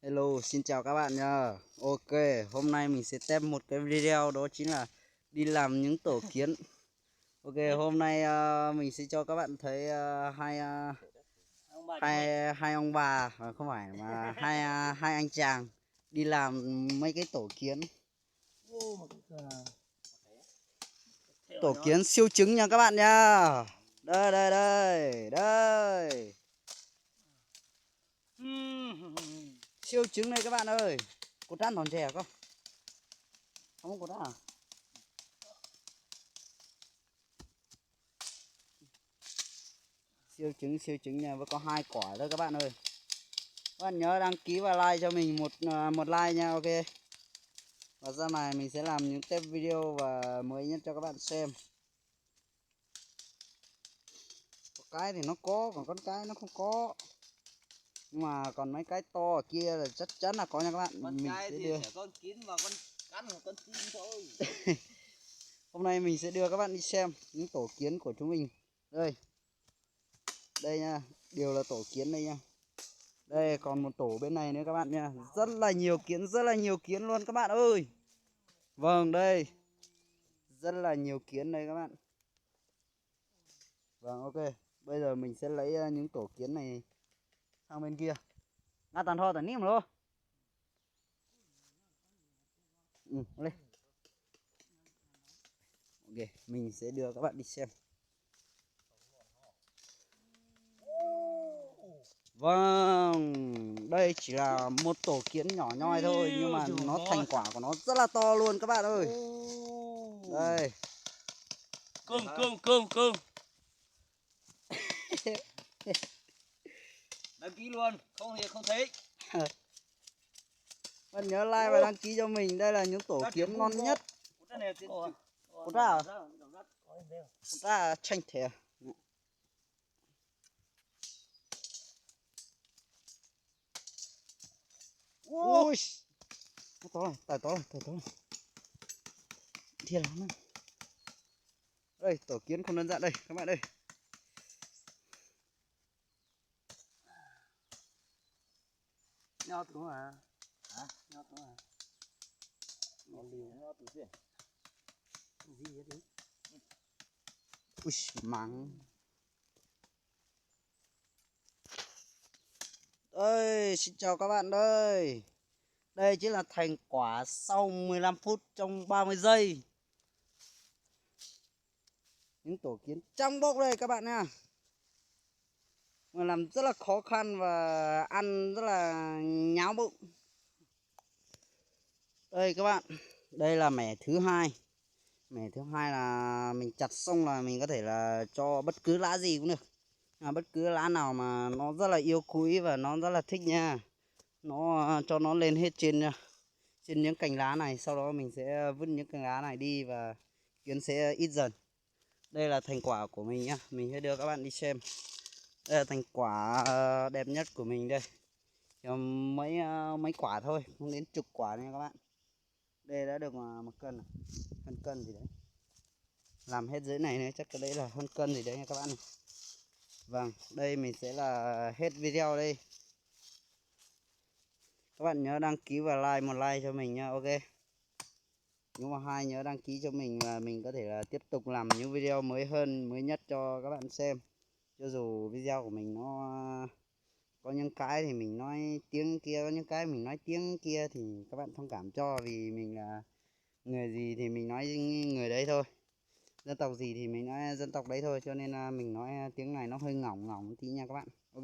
Hello, xin chào các bạn nha. Ok, hôm nay mình sẽ test một cái video đó chính là đi làm những tổ kiến. Ok, hôm nay mình sẽ cho các bạn thấy hai ông bà không phải mà hai anh chàng đi làm mấy cái tổ kiến. Tổ kiến siêu trứng nha các bạn nha. Đây đây đây, đây. Siêu trứng này các bạn ơi. Cột ăn còn trẻ không? Không có cột ăn à? Siêu trứng nha, và có 2 quả thôi các bạn ơi. Các bạn nhớ đăng ký và like cho mình một like nha. Ok, và sau này mình sẽ làm những tiếp video và mới nhất cho các bạn xem. Có cái thì nó có, còn con cái nó không có, nhưng mà còn mấy cái to ở kia là chắc chắn là có nha các bạn. Con Mình cái sẽ thì đưa sẽ con kín và con cắn của con chim thôi. hôm nay mình sẽ đưa các bạn đi xem những tổ kiến của chúng mình. Đây nha, đều là tổ kiến đây nha. Đây còn một tổ bên này nữa các bạn nha. Rất là nhiều kiến luôn các bạn ơi. Vâng, đây rất là nhiều kiến đây các bạn. Vâng, ok, bây giờ mình sẽ lấy những tổ kiến này sang bên kia. Ngã tàn thò tàn niêm rồi. Lên. Ok, mình sẽ đưa các bạn đi xem. Vâng, đây chỉ là một tổ kiến nhỏ nhoi thôi, nhưng mà nó thành quả của nó rất là to luôn các bạn ơi. Đây. Cưng. Đăng ký luôn, không thì không thấy. Bạn nhớ like và đăng ký cho mình, đây là những tổ kiến ngon nhất. Cút ra à? Cút ra tranh thẻ. Ui, to này, to này. Thiên lắm này. Đây, tổ kiến không đơn giản đây, các bạn ơi. Nho tủ mà. Hả? Nho tủ mà. Ngon liều nho tủ gì? Gì vậy? Ui, mắng. Ơi, xin chào các bạn ơi. Đây chính là thành quả sau 15 phút trong 30 giây. Những tổ kiến trong bốc đây các bạn nha. Mà làm rất là khó khăn và ăn rất là nháo bụng. Đây các bạn, đây là mẻ thứ hai. Mẻ thứ hai là mình chặt xong là mình có thể là cho bất cứ lá gì cũng được. Bất cứ lá nào mà nó rất là yêu quý và nó rất là thích nha. Nó cho nó lên hết trên những cành lá này. Sau đó mình sẽ vứt những cành lá này đi và kiến sẽ ít dần. Đây là thành quả của mình nhá. Mình sẽ đưa các bạn đi xem. Đây là thành quả đẹp nhất của mình đây. Mấy quả thôi, không đến chục quả nha các bạn. Đây đã được 1 cân này. Hơn cân gì đấy. Làm hết dưới này nữa chắc cái đấy là hơn cân gì đấy nha các bạn này. Vâng, đây mình sẽ là hết video đây. Các bạn nhớ đăng ký và like một like cho mình nha. Ok. Nếu mà hai nhớ đăng ký cho mình và mình có thể là tiếp tục làm những video mới hơn, mới nhất cho các bạn xem. Cho dù video của mình nó có những cái thì mình nói tiếng kia, có những cái mình nói tiếng kia thì các bạn thông cảm cho, vì mình là người gì thì mình nói người đấy thôi. Dân tộc gì thì mình nói dân tộc đấy thôi, cho nên là mình nói tiếng này nó hơi ngỏng ngỏng tí nha các bạn. Ok.